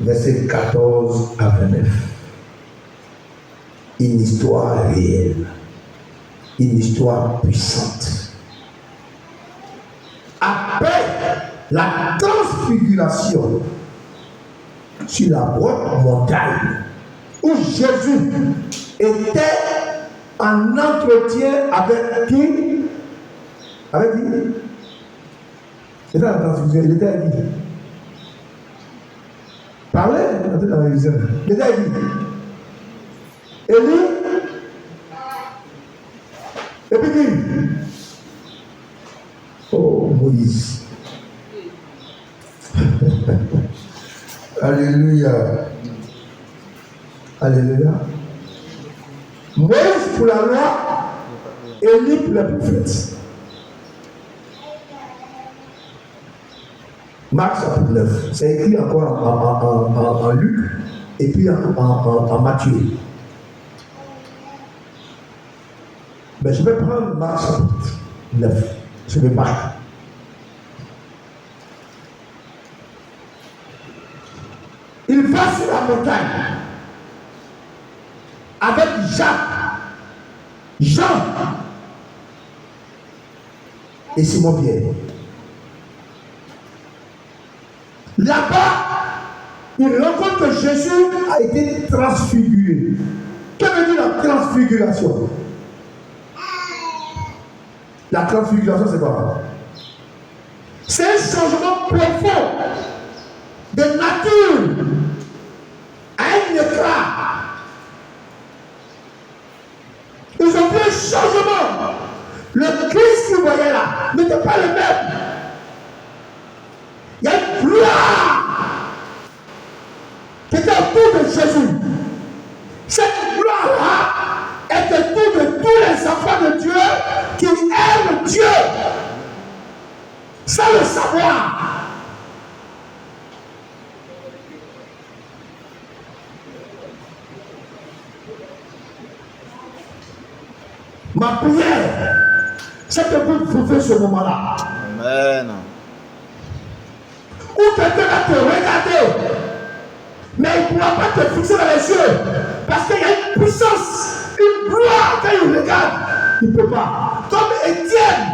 versets 14 à 29. Une histoire réelle, une histoire puissante. Après la transfiguration sur la haute montagne, où Jésus était en entretien avec qui? Avec qui? C'était la transfiguration, il était avec qui? Parlez, dans la vision. Il était avec qui? Élie? Et puis qui? Oh, Moïse. Alléluia. Alléluia. Moïse pour la loi, Élie pour les prophètes. Marc chapitre 9. C'est écrit encore en Luc et puis en Matthieu. Mais je vais prendre Marc chapitre 9. Je vais marquer. Il va sur la montagne avec Jacques, Jean et Simon-Pierre. Là-bas, il rencontre que Jésus a été transfiguré. Que veut dire la transfiguration? La transfiguration, c'est quoi? C'est un changement profond de nature à un éclat. Ils ont fait un changement. Le Christ qu'ils voyaient là n'était pas le même. Il y a une gloire qui était autour de Jésus. Cette gloire-là est autour de tous les enfants de Dieu qui aiment Dieu sans le savoir. Ma prière, c'est que vous trouvez ce moment-là. Amen. Où quelqu'un va te regarder, mais il ne pourra pas te fixer dans les yeux, parce qu'il y a une puissance, une gloire quand il regarde. Il ne peut pas. Comme Étienne,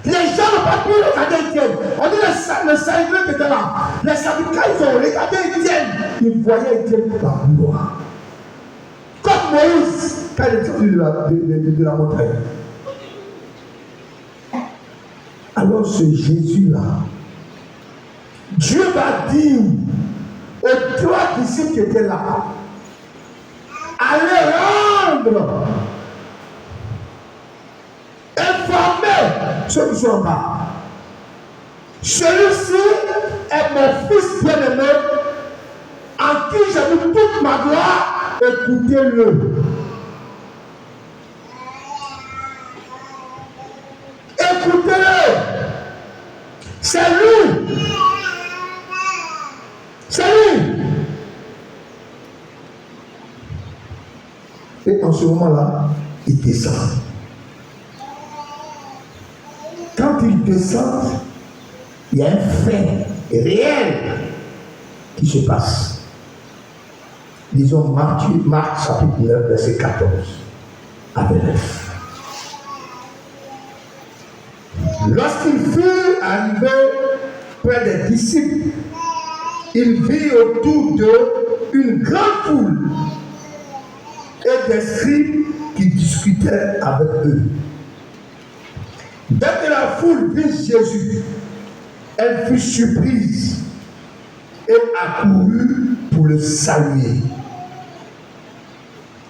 les gens n'ont pas pu regarder Étienne. On dit le Saint-Esprit qui était là. Les Samaritains, ils ont regardé Étienne. Ils voyaient Étienne dans la gloire. Comme Moïse, quand il est sorti de la montagne. Alors ce Jésus-là, Dieu va dire aux trois disciples qui étaient là, allez rendre, informer ceux qui sont en bas. Celui-ci est mon fils bien-aimé, en qui j'ai mis toute ma gloire, écoutez-le. Écoutez-le. C'est lui. C'est lui. Et en ce moment-là, il descend. Quand il descend, il y a un fait réel qui se passe. Disons Marc chapitre 9, verset 14 à 29. Lorsqu'il fut arrivé près des disciples, il vit autour d'eux une grande foule et des scribes qui discutaient avec eux. Dès que la foule vit Jésus, elle fut surprise et accourut pour le saluer.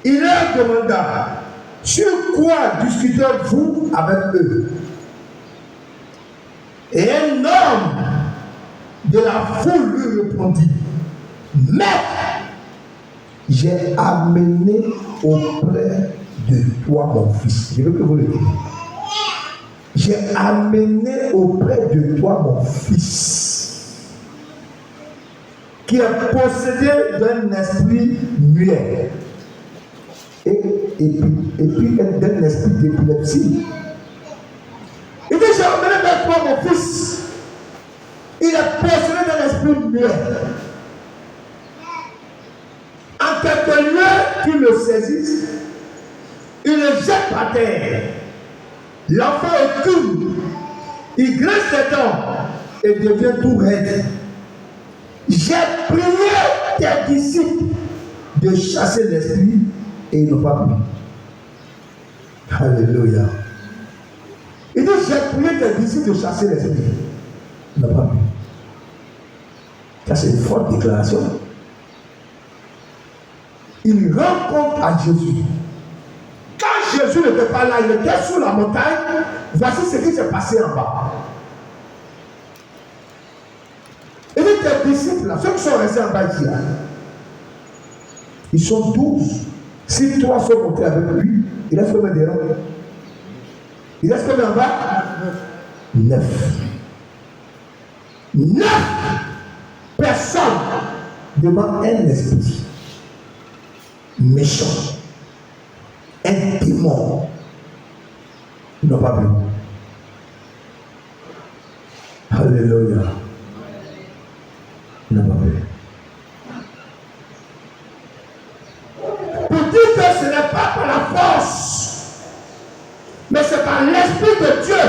Il leur demanda, sur quoi discutez-vous avec eux? Et un homme de la foule lui répondit, Maître, j'ai amené auprès de toi mon fils. Je veux que vous le dites. J'ai amené auprès de toi mon fils, qui est possédé d'un esprit muet et puis d'un esprit d'épilepsie. Il dit, j'ai amené vers toi mon fils. Il est possédé d'un esprit muet. qu'ils le saisissent, ils le jettent par terre. L'enfant écume, il grince les dents et devient tout raide. J'ai prié tes disciples de chasser l'esprit et ils n'ont pas pu. Alléluia. Il dit, j'ai prié tes disciples de chasser l'esprit. Ils n'ont pas pu. Ça, c'est une forte déclaration. Il rend compte à Jésus. Quand Jésus n'était pas là, il était sous la montagne. Voici ce qui s'est passé en bas. Et tes disciples, là, ceux qui sont restés en bas ici, là, ils sont 12. Si 3 sont montés avec lui, il reste combien de rangs? Il reste combien en bas? 9. 9 personnes devant un esprit méchant, un démon. Ils n'ont pas vu. Alléluia. Ils n'ont pas vu. Pour dire que ce n'est pas par la force, mais c'est par l'Esprit de Dieu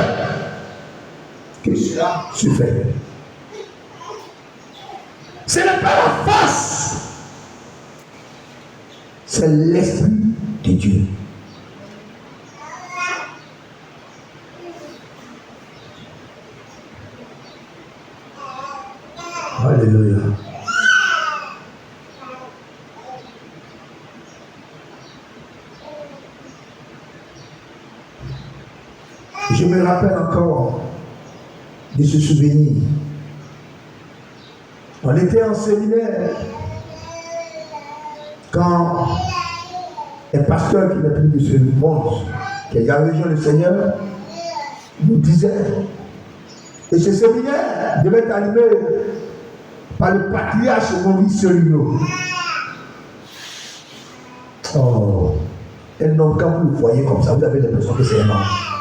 que cela se fait. Ce n'est pas la force, c'est l'Esprit de Dieu. Alléluia. Je me rappelle encore de ce souvenir. On était en séminaire quand un pasteur qui n'est plus de ce monde, qui a rejoint le Seigneur, nous disait, et ce séminaire devait être animé par le patriarche Maurice Solino. Oh, un homme, quand vous le voyez comme ça, vous avez l'impression que c'est un ange.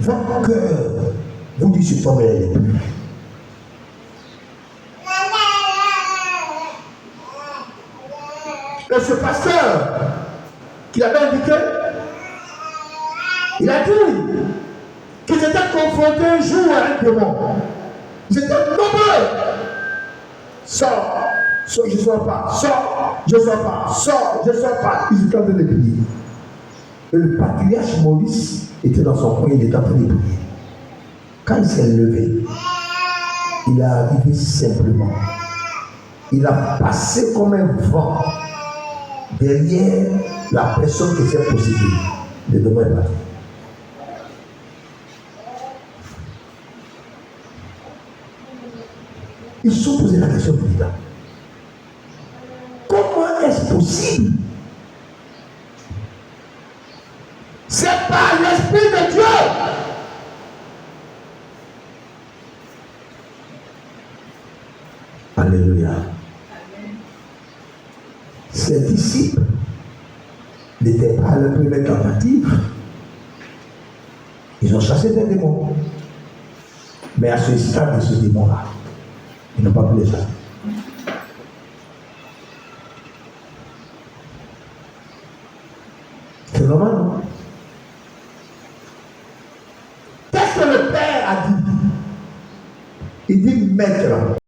Votre cœur vous dit ce homme est plus. Et ce pasteur qui avait indiqué, il a dit qu'ils étaient confrontés un jour à un démon. Ils étaient nombreux. Sors, je ne sors pas, sors, je ne sors pas, sors, je ne sors pas. Ils étaient en train de prier. Et le patriarche Maurice était dans son coin, il était en train de prier. Quand il s'est levé, il est arrivé simplement. Il a passé comme un vent derrière la personne qui s'est possédée. Le démon est parti. Ils se sont posé la question de l'État. Comment est-ce possible? C'est par l'Esprit de Dieu. Alléluia. Ses disciples n'étaient pas à la première tentative. Ils ont chassé des démons. Mais à ce stade de ce démon-là, ils n'ont pas pu les chasser. C'est normal, non? Qu'est-ce que le Père a dit? Il dit, maître,